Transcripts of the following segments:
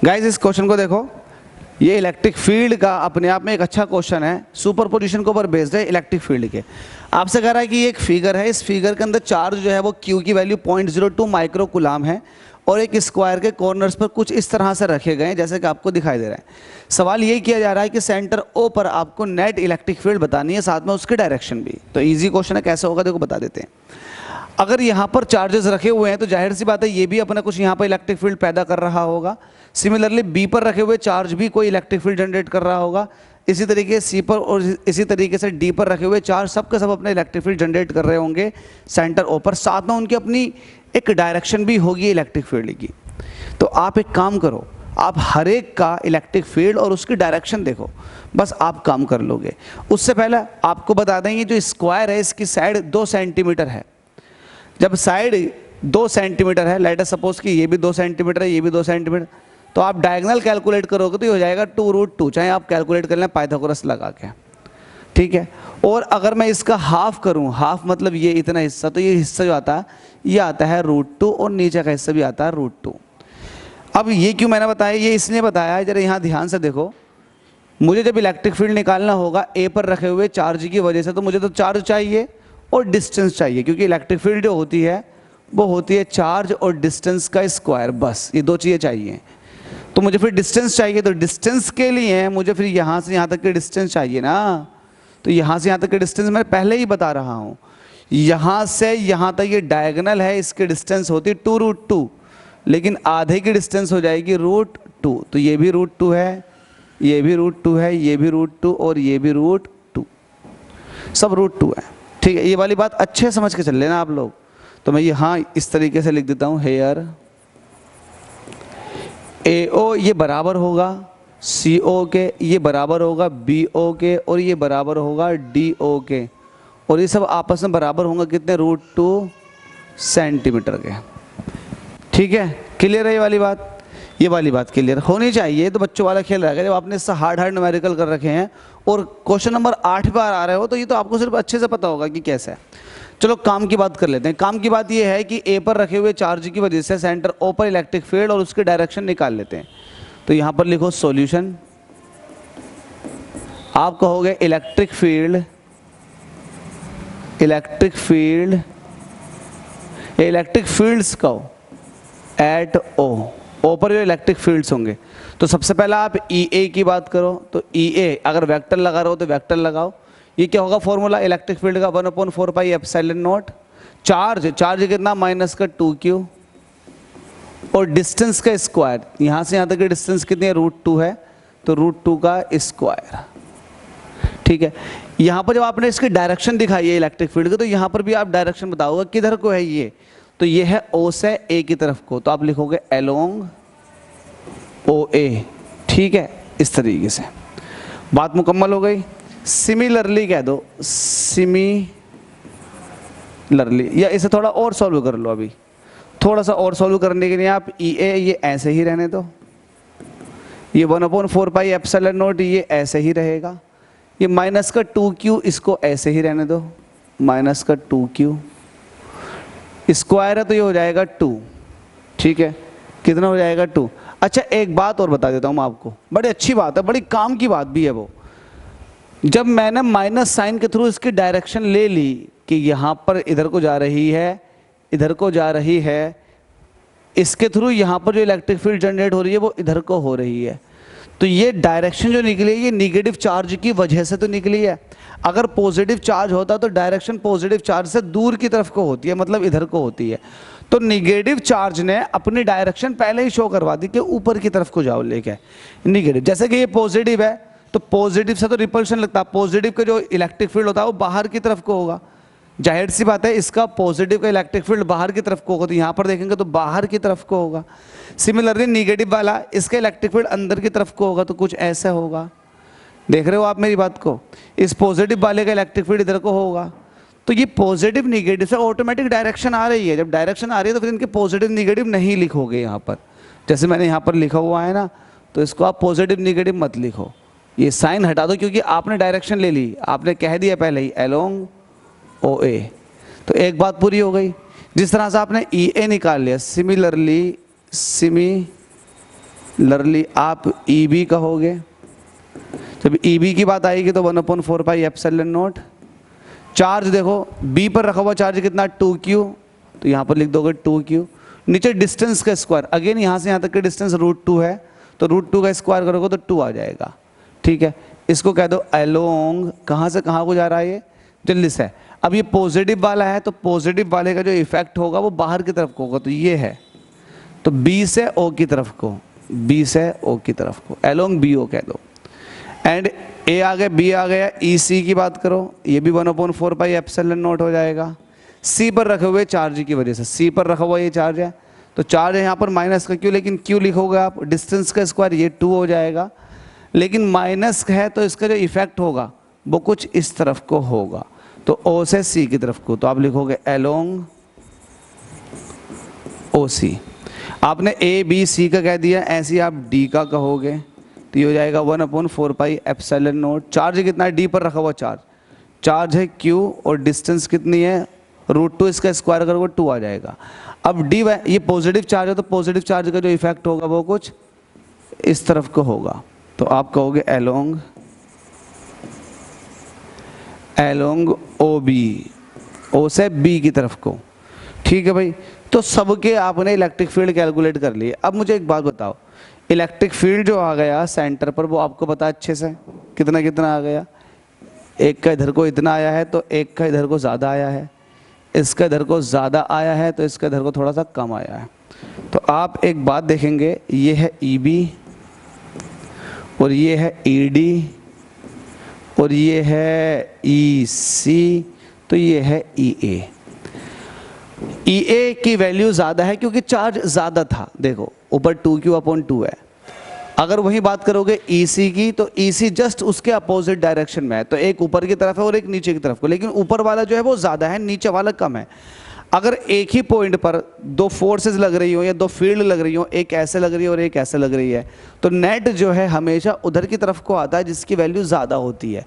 Guys इस question को देखो, ये इलेक्ट्रिक फील्ड का अपने आप में एक अच्छा क्वेश्चन है, सुपरपोजिशन के ऊपर बेस्ड है इलेक्ट्रिक फील्ड के। आपसे कह रहा है कि ये एक फिगर है, इस फिगर के अंदर चार्ज जो है वो Q की वैल्यू 0.02 माइक्रो कूलाम है और एक स्क्वायर के कॉर्नर्स पर कुछ इस तरह से रखे गए हैं जैसे कि आपको दिखाई दे रहा है। सवाल यही किया जा रहा है कि सेंटर O पर आपको नेट इलेक्ट्रिक फील्ड बतानी है, साथ में उसकी डायरेक्शन भी। तो ईजी क्वेश्चन है, कैसे होगा देखो बता देते हैं। अगर यहाँ पर चार्जेस रखे हुए हैं तो जाहिर सी बात है ये भी अपना कुछ यहाँ पर इलेक्ट्रिक फील्ड पैदा कर रहा होगा। सिमिलरली बी पर रखे हुए चार्ज भी कोई इलेक्ट्रिक फील्ड जनरेट कर रहा होगा। इसी तरीके से सी पर और इसी तरीके से डी पर रखे हुए चार्ज सब के सब अपने इलेक्ट्रिक फील्ड जनरेट कर रहे होंगे सेंटर ओ पर, साथ में उनकी अपनी एक डायरेक्शन भी होगी इलेक्ट्रिक फील्ड की। तो आप एक काम करो, आप हर एक का इलेक्ट्रिक फील्ड और उसकी डायरेक्शन देखो, बस आप काम कर लोगे। उससे पहले आपको बता दें ये जो स्क्वायर है इसकी साइड 2 सेंटीमीटर है। जब साइड 2 सेंटीमीटर है, लेट अस सपोज कि ये भी 2 सेंटीमीटर है, ये भी 2 सेंटीमीटर, तो आप डायगोनल कैलकुलेट करोगे तो ये हो जाएगा 2√2, चाहे आप कैलकुलेट कर लें पाइथागोरस लगा के, ठीक है। और अगर मैं इसका हाफ करूं, हाफ मतलब ये इतना हिस्सा, तो ये हिस्सा जो आता है ये आता है √2 और नीचे का हिस्सा भी आता है √2। अब ये क्यों मैंने बताया, ये इसलिए बताया है, जरा यहाँ ध्यान से देखो, मुझे जब इलेक्ट्रिक फील्ड निकालना होगा ए पर रखे हुए चार्ज की वजह से, तो मुझे तो चार्ज चाहिए और डिस्टेंस चाहिए, क्योंकि इलेक्ट्रिक फील्ड जो होती है वो होती है चार्ज और डिस्टेंस का स्क्वायर, बस ये 2 चीज़ें चाहिए। तो मुझे फिर डिस्टेंस चाहिए, तो डिस्टेंस के लिए मुझे फिर यहाँ से यहाँ तक की डिस्टेंस चाहिए ना। तो यहाँ से यहाँ तक की डिस्टेंस मैं पहले ही बता रहा हूँ, यहाँ से यहाँ तक ये डायगोनल है, इसकी डिस्टेंस होती है 2√2, लेकिन आधे की डिस्टेंस हो जाएगी √2। तो ये भी √2 है, ये भी √2 है, ये भी √2 और ये भी √2, सब √2 है, ठीक है। ये वाली बात अच्छे समझ के चल लेना आप लोग। तो मैं यहाँ इस तरीके से लिख देता हूँ, हेयर AO ये बराबर होगा CO के, ये बराबर होगा BO के, और ये बराबर होगा DO के, और ये सब आपस में बराबर होंगे कितने, √2 सेंटीमीटर के, ठीक है। क्लियर है ये वाली बात? ये वाली बात क्लियर होनी चाहिए, तो बच्चों वाला खेल रहेगा। जब आपने इससे हार्ड न्यूमेरिकल कर रखे हैं और क्वेश्चन नंबर 8 पर आ रहे हो, तो ये तो आपको सिर्फ अच्छे से पता होगा कि कैसे है। चलो काम की बात कर लेते हैं। काम की बात ये है कि ए पर रखे हुए चार्ज की वजह से सेंटर ओ पर इलेक्ट्रिक फील्ड और उसकी डायरेक्शन निकाल लेते हैं। तो यहाँ पर लिखो सॉल्यूशन, आप कहोगे electric field, electric field, electric fields कहो एट ओ पर जो इलेक्ट्रिक फील्ड्स होंगे। तो सबसे पहला आप EA की बात करो, तो EA अगर वेक्टर लगा रहे हो तो वेक्टर लगाओ। ये क्या होगा फॉर्मूला इलेक्ट्रिक फील्ड का, 1/4πε0। चार्ज, चार्ज कितना, -2Q, और डिस्टेंस का स्क्वायर, यहाँ से यहाँ तक की डिस्टेंस कितनी है, √2 है, तो √2 का स्क्वायर, ठीक है। यहाँ पर जब आपने इसकी डायरेक्शन दिखाई है इलेक्ट्रिक फील्ड की, तो यहाँ पर भी आप डायरेक्शन बताओगे किधर को है ये, तो ये है O से A की तरफ को, तो आप लिखोगे अलोंग OA, ठीक है। इस तरीके से बात मुकम्मल हो गई। सिमिलरली कह दो, सिमिलरली, या इसे थोड़ा और सॉल्व कर लो। अभी थोड़ा सा और सॉल्व करने के लिए आप EA ये ऐसे ही रहने दो, ये 1/4πε0 ये ऐसे ही रहेगा, ये -2Q इसको ऐसे ही रहने दो, -2Q, स्क्वायर है तो ये हो जाएगा 2, ठीक है। कितना हो जाएगा, 2। अच्छा एक बात और बता देता हूँ मैं आपको, बड़ी अच्छी बात है, बड़ी काम की बात भी है वो। जब मैंने माइनस साइन के थ्रू इसकी डायरेक्शन ले ली कि यहाँ पर इधर को जा रही है, इधर को जा रही है, इसके थ्रू यहाँ पर जो इलेक्ट्रिक फील्ड जनरेट हो रही है वो इधर को हो रही है, तो ये डायरेक्शन जो निकली है ये निगेटिव चार्ज की वजह से तो निकली है। अगर पॉजिटिव चार्ज होता तो डायरेक्शन पॉजिटिव चार्ज से दूर की तरफ को होती है, मतलब इधर को होती है। तो निगेटिव चार्ज ने अपनी डायरेक्शन पहले ही शो करवा दी कि ऊपर की तरफ को जाओ लेके, निगेटिव। जैसे कि ये पॉजिटिव है तो पॉजिटिव से तो रिपल्शन लगता है, पॉजिटिव का जो इलेक्ट्रिक फील्ड होता है वो बाहर की तरफ को होगा, जाहिर सी बात है इसका पॉजिटिव का इलेक्ट्रिक फील्ड बाहर की तरफ को होगा, तो यहाँ पर देखेंगे तो बाहर की तरफ को होगा। सिमिलरली निगेटिव वाला इसका इलेक्ट्रिक फील्ड अंदर की तरफ को होगा, तो कुछ ऐसा होगा। देख रहे हो आप मेरी बात को, इस पॉजिटिव वाले का इलेक्ट्रिक फील्ड इधर को होगा, तो ये पॉजिटिव निगेटिव से ऑटोमेटिक डायरेक्शन आ रही है। जब डायरेक्शन आ रही है तो फिर इनके पॉजिटिव निगेटिव नहीं लिखोगे यहाँ पर, जैसे मैंने यहाँ पर लिखा हुआ है ना, तो इसको आप पॉजिटिव निगेटिव मत लिखो, ये साइन हटा दो, क्योंकि आपने डायरेक्शन ले ली, आपने कह दिया पहले ही अलोंग OA, तो एक बात पूरी हो गई। जिस तरह से आपने EA निकाल लिया, सिमिलरली सिमिलरली आप ई बी कहोगे, जब ई बी की बात आएगी तो 1/4 एप्सिलॉन नॉट। चार्ज देखो बी पर रखा हुआ चार्ज कितना 2q, तो यहाँ पर लिख दोगे 2q। नीचे डिस्टेंस का स्क्वायर, अगेन यहाँ से यहाँ तक की डिस्टेंस √2 है, तो √2 का स्क्वायर करोगे तो 2 आ जाएगा। ठीक है, इसको कह दो अलोंग, कहाँ से कहाँ को जा रहा है ये, जल्दी से। अब ये पॉजिटिव वाला है तो पॉजिटिव वाले का जो इफेक्ट होगा वो बाहर की तरफ को होगा, तो ये है, तो बी से ओ की तरफ को, बी से ओ की तरफ को अलोंग बी ओ कह दो। एंड ए आ गया, बी आ गया, ई सी की बात करो, ये भी 1/4 एप्सिलॉन नॉट हो जाएगा। सी पर रखे हुए चार्ज की वजह से, सी पर रखा हुआ ये चार्ज है, तो चार्ज है यहाँ पर माइनस का क्यू, लेकिन क्यू लिखोगे आप, डिस्टेंस का स्क्वायर ये 2 हो जाएगा, लेकिन माइनस है तो इसका जो इफेक्ट होगा वो कुछ इस तरफ को होगा, तो ओ से सी की तरफ को, तो आप लिखोगे अलोंग ओ सी। आपने ए बी सी का कह दिया, ऐसे ही आप डी का कहोगे तो ये हो जाएगा 1/4 एप्सिलॉन नॉट। चार्ज कितना है, डी पर रखा हुआ चार्ज, चार्ज है क्यू और डिस्टेंस कितनी है √2, इसका स्क्वायर करोगे 2 आ जाएगा। अब डी ये पॉजिटिव चार्ज है तो पॉजिटिव चार्ज का जो इफेक्ट होगा वो कुछ इस तरफ को होगा, तो आप कहोगे अलोंग ओ बी, ओ से बी की तरफ को। ठीक है भाई, तो सबके आपने इलेक्ट्रिक फील्ड कैलकुलेट कर लिए। अब मुझे एक बात बताओ, इलेक्ट्रिक फील्ड जो आ गया सेंटर पर वो आपको पता अच्छे से कितना कितना आ गया, एक का इधर को इतना आया है तो एक का इधर को ज़्यादा आया है, इसका इधर को ज़्यादा आया है तो इसका इधर को थोड़ा सा कम आया है। तो आप एक बात देखेंगे, ये है ई बी और ये है ई डी और ये है ई सी, तो ये है ई ए। ई ए की वैल्यू ज़्यादा है क्योंकि चार्ज ज़्यादा था, देखो ऊपर 2q/2 है। अगर वही बात करोगे ई सी की, तो ई सी जस्ट उसके अपोजिट डायरेक्शन में है, तो एक ऊपर की तरफ है और एक नीचे की तरफ को, लेकिन ऊपर वाला जो है वो ज़्यादा है, नीचे वाला कम है। अगर एक ही पॉइंट पर दो फोर्सेस लग रही हो या दो फील्ड लग रही हो, एक ऐसे लग रही है और एक ऐसे लग रही है, तो नेट जो है हमेशा उधर की तरफ को आता है जिसकी वैल्यू ज़्यादा होती है।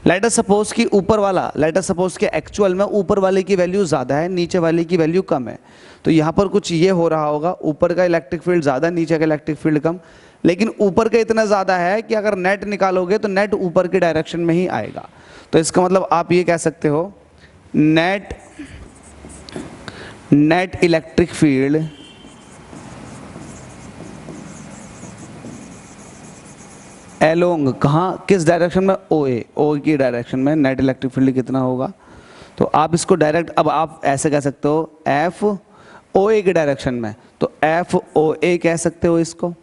लेट अस सपोज कि ऊपर वाला, लेट अस सपोज कि एक्चुअल में ऊपर वाले की वैल्यू ज़्यादा है, नीचे वाले की वैल्यू कम है, तो यहाँ पर कुछ ये हो रहा होगा, ऊपर का इलेक्ट्रिक फील्ड ज़्यादा, नीचे का इलेक्ट्रिक फील्ड कम। लेकिन ऊपर का इतना ज़्यादा है कि अगर नेट निकालोगे तो नेट ऊपर की डायरेक्शन में ही आएगा। तो इसका मतलब आप ये कह सकते हो नेट इलेक्ट्रिक फील्ड एलोंग, कहाँ किस डायरेक्शन में, ओ ए, ओ की डायरेक्शन में नेट इलेक्ट्रिक फील्ड कितना होगा। तो आप इसको डायरेक्ट, अब आप ऐसे कह सकते हो एफ ओ ए की डायरेक्शन में, तो एफ ओ ए कह सकते हो इसको।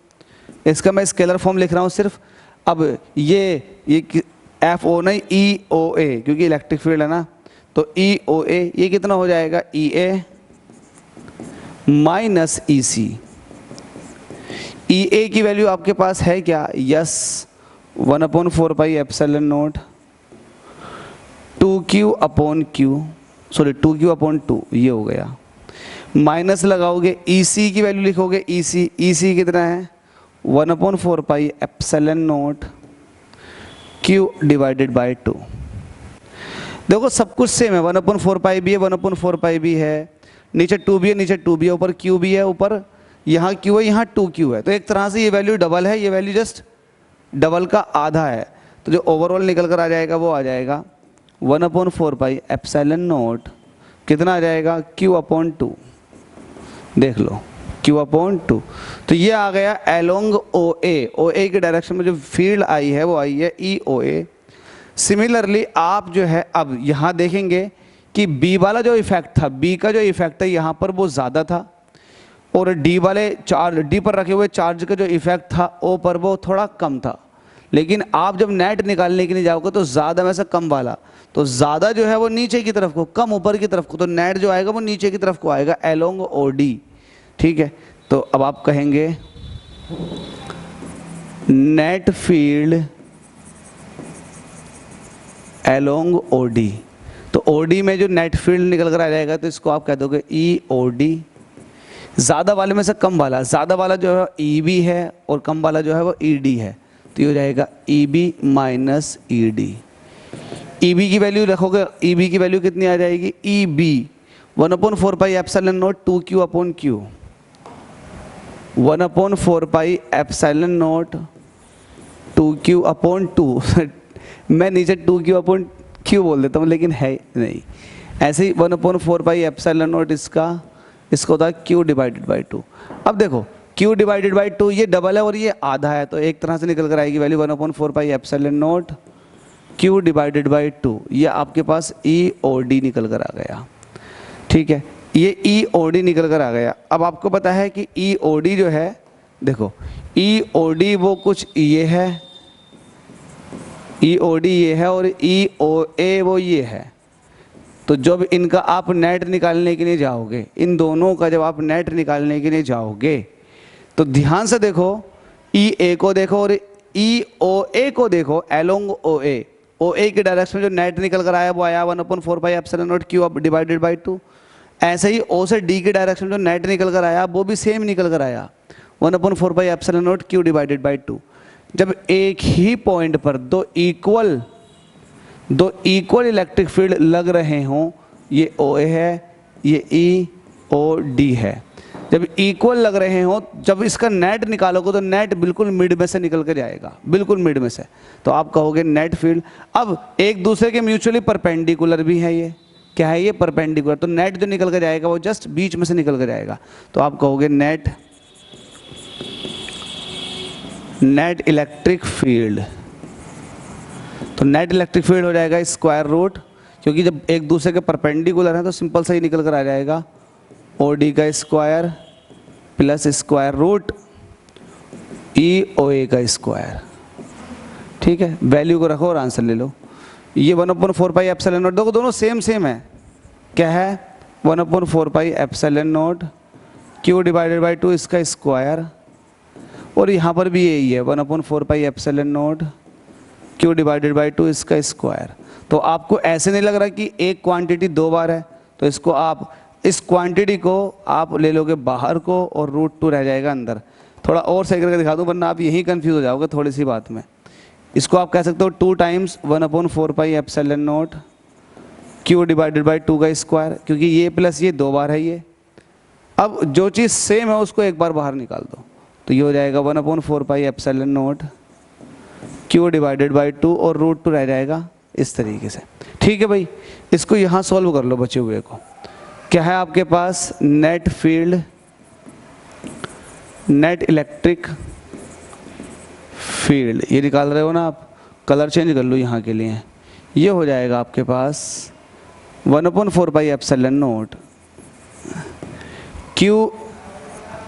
इसका मैं स्केलर फॉर्म लिख रहा हूँ सिर्फ। अब ये एफ ओ नहीं, ई ओ ए, क्योंकि इलेक्ट्रिक फील्ड है ना, तो ई ओ ए ये कितना हो जाएगा, ई ए माइनस ई सी। ई ए की वैल्यू आपके पास है क्या, यस 1/4 एप्सिलॉन नॉट 2q/2, ये हो गया। माइनस लगाओगे, ई सी की वैल्यू लिखोगे, ई सी कितना है 1/4 एप्सिलॉन नॉट q/2। देखो सब कुछ सेम है, 1/4 भी है, 1/4 भी है, नीचे 2 भी है, नीचे 2 भी है, ऊपर q भी है, ऊपर यहाँ q है, यहाँ 2q है। तो एक तरह से ये वैल्यू डबल है, ये वैल्यू जस्ट डबल का आधा है, तो जो ओवरऑल निकल कर आ जाएगा वो आ जाएगा 1/4 एप्सिलॉन नॉट कितना आ जाएगा, q/2। देख लो q/2। तो ये आ गया अलोंग ओ ए के डायरेक्शन में जो फील्ड आई है वो आई है ई ओ ए। सिमिलरली आप जो है अब यहाँ देखेंगे कि बी वाला जो इफेक्ट था, बी का जो इफेक्ट है यहाँ पर वो ज़्यादा था, और डी वाले चार्ज, डी पर रखे हुए चार्ज का जो इफेक्ट था ओ पर वो थोड़ा कम था। लेकिन आप जब नेट निकालने के लिए जाओगे तो ज़्यादा में से कम वाला, तो ज़्यादा जो है वो नीचे की तरफ को, कम ऊपर की तरफ को, तो नेट जो आएगा वो नीचे की तरफ को आएगा अलोंग ओ डी। ठीक है, तो अब आप कहेंगे net field along O D, तो ओ डी में जो नेट फील्ड निकल कर आ जाएगा तो इसको आप कह दोगे ई ओ डी। ज़्यादा वाले में से कम वाला, ज़्यादा वाला जो है ई बी है और कम वाला जो है वो ई डी है, तो ये हो जाएगा E B minus E D. E B की वैल्यू रखोगे, ई बी की वैल्यू कितनी आ जाएगी, E B 1/4 epsilon naught 2q/q। 1/4 epsilon naught 2q/2 मैं नीचे 2q/q बोल देता हूँ लेकिन है नहीं, ऐसे ही 1/4 एप्सिलॉन नॉट इसका होता है q/2। अब देखो q/2 ये डबल है और ये आधा है, तो एक तरह से निकल कर आएगी वैल्यू 1/4 एप्सिलॉन नॉट q/2, ये आपके पास EOD निकल कर आ गया। ठीक है, ये EOD निकल कर आ गया। अब आपको पता है कि EOD जो है, देखो EOD वो कुछ ये है, EOD ये है और EOA वो ये है। तो जब इनका आप नेट निकालने के लिए जाओगे, इन दोनों का जब आप नेट निकालने के लिए जाओगे तो ध्यान से देखो, EA को देखो और EOA को देखो अलोंग OA। OA के डायरेक्शन में जो नेट निकल कर आया वो आया 1/4 एप्सिलॉन नॉट q/2। ऐसे ही O से D के डायरेक्शन में जो नेट निकल कर आया वो भी सेम निकल कर आया 1/4 एप्सिलॉन नॉट q/2। जब एक ही पॉइंट पर दो इक्वल इलेक्ट्रिक फील्ड लग रहे हों, ये OA है, ये EOD है, जब इक्वल लग रहे हों, जब इसका नेट निकालोगे तो नेट बिल्कुल मिड में से निकल कर जाएगा, बिल्कुल मिड में से, तो आप कहोगे नेट फील्ड। अब एक दूसरे के म्यूचुअली परपेंडिकुलर भी है, ये क्या है, ये परपेंडिकुलर, तो नेट जो निकल कर जाएगा वो जस्ट बीच में से निकल कर जाएगा, तो आप कहोगे नेट इलेक्ट्रिक फील्ड। तो नेट इलेक्ट्रिक फील्ड हो जाएगा स्क्वायर रूट, क्योंकि जब एक दूसरे के परपेंडिकुलर है तो सिंपल सा ही निकल कर आ जाएगा OD का square plus square root EOA का स्क्वायर। ठीक है, वैल्यू को रखो और आंसर ले लो। ये 1/4 एप्सिलॉन नॉट, देखो दोनों सेम है, क्या है 1/4 एप्सिलॉन नॉट q/2 इसका स्क्वायर, और यहाँ पर भी यही है 1/4 एप्सिलॉन नॉट q/2 इसका स्क्वायर। तो आपको ऐसे नहीं लग रहा कि एक क्वांटिटी दो बार है, तो इसको आप इस क्वांटिटी को आप ले लोगे बाहर को और √2 रह जाएगा अंदर। थोड़ा और सही करके दिखा दूँ वरना आप यहीं कंफ्यूज हो जाओगे थोड़ी सी बात में। इसको आप कह सकते हो 2 टाइम्स 1/4 एप्सिलॉन नॉट q/2 का स्क्वायर, क्योंकि ये प्लस ये दो बार है ये। अब जो चीज़ सेम है उसको एक बार बाहर निकाल दो, तो ये हो जाएगा 1/4 एप्सिलॉन नॉट q/2 और √2 रह जाएगा इस तरीके से। ठीक है भाई, इसको यहाँ सॉल्व कर लो बचे हुए को। क्या है आपके पास net field, net electric field, ये निकाल रहे हो ना आप, कलर चेंज कर लो यहाँ के लिए, ये हो जाएगा आपके पास 1/4 एप्सिलॉन नॉट q।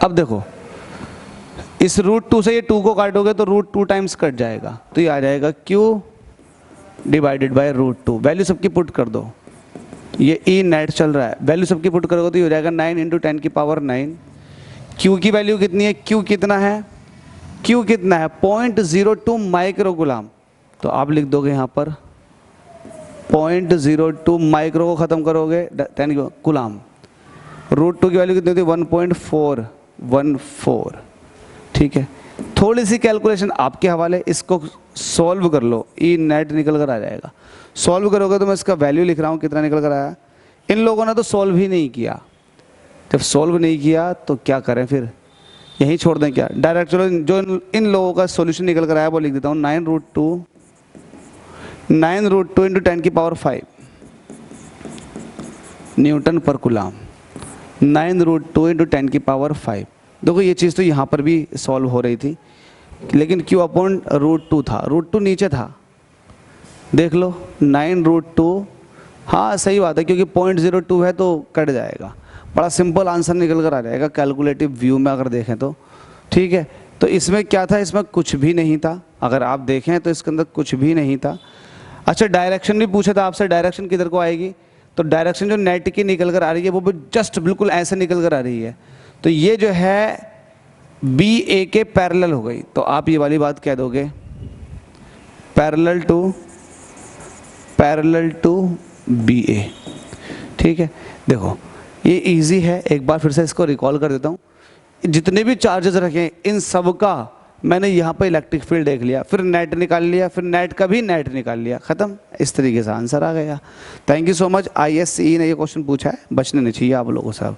अब देखो इस √2 से ये 2 को काटोगे तो √2 टाइम्स कट जाएगा, तो ये आ जाएगा q/√2। वैल्यू सबकी पुट कर दो, ये E नेट चल रहा है, वैल्यू सबकी पुट करोगे तो ये हो जाएगा 9 × 10⁹। Q की वैल्यू कितनी है, Q कितना है, Q कितना है 0.02 माइक्रोकुलाम, तो आप लिख दोगे यहाँ पर 0.02 माइक्रो को ख़त्म करोगे 10 कुलाम। √2 की वैल्यू कितनी होती है 1.414। ठीक है, थोड़ी सी कैलकुलेशन आपके हवाले, इसको सॉल्व कर लो, E नेट निकल कर आ जाएगा। सॉल्व करोगे तो मैं इसका वैल्यू लिख रहा हूँ कितना निकल कर आया। इन लोगों ने तो सॉल्व ही नहीं किया, जब सॉल्व नहीं किया तो क्या करें फिर, यहीं छोड़ दें क्या, डायरेक्ट चलो जो इन लोगों का सॉल्यूशन निकल कर आया वो लिख देता हूँ। 9√2 × 10⁵ न्यूटन पर कुलाम, 9√2 × 10⁵। देखो ये चीज़ तो यहाँ पर भी सॉल्व हो रही थी, लेकिन Q/√2 था, √2 नीचे था, देख लो 9√2। हाँ सही बात है, क्योंकि 0.02 है तो कट जाएगा, बड़ा सिंपल आंसर निकल कर आ जाएगा कैलकुलेटिव व्यू में अगर देखें तो। ठीक है, तो इसमें क्या था, इसमें कुछ भी नहीं था, अगर आप देखें तो इसके अंदर कुछ भी नहीं था। अच्छा, डायरेक्शन भी पूछा था आपसे, डायरेक्शन किधर को आएगी, तो डायरेक्शन जो नेट की निकल कर आ रही है वो भी जस्ट बिल्कुल ऐसे निकल कर आ रही है, तो ये जो है BA के पैरेलल हो गई, तो आप ये वाली बात कह दोगे पैरेलल टू BA। ठीक है, देखो ये इजी है, एक बार फिर से इसको रिकॉल कर देता हूँ। जितने भी चार्जेस रखें इन सब का मैंने यहाँ पर इलेक्ट्रिक फील्ड देख लिया, फिर नेट निकाल लिया, फिर नेट का भी नेट निकाल लिया, ख़त्म। इस तरीके से आंसर आ गया। Thank you so much. ISCE ने ये क्वेश्चन पूछा है, बचने नहीं चाहिए आप लोगों से अब।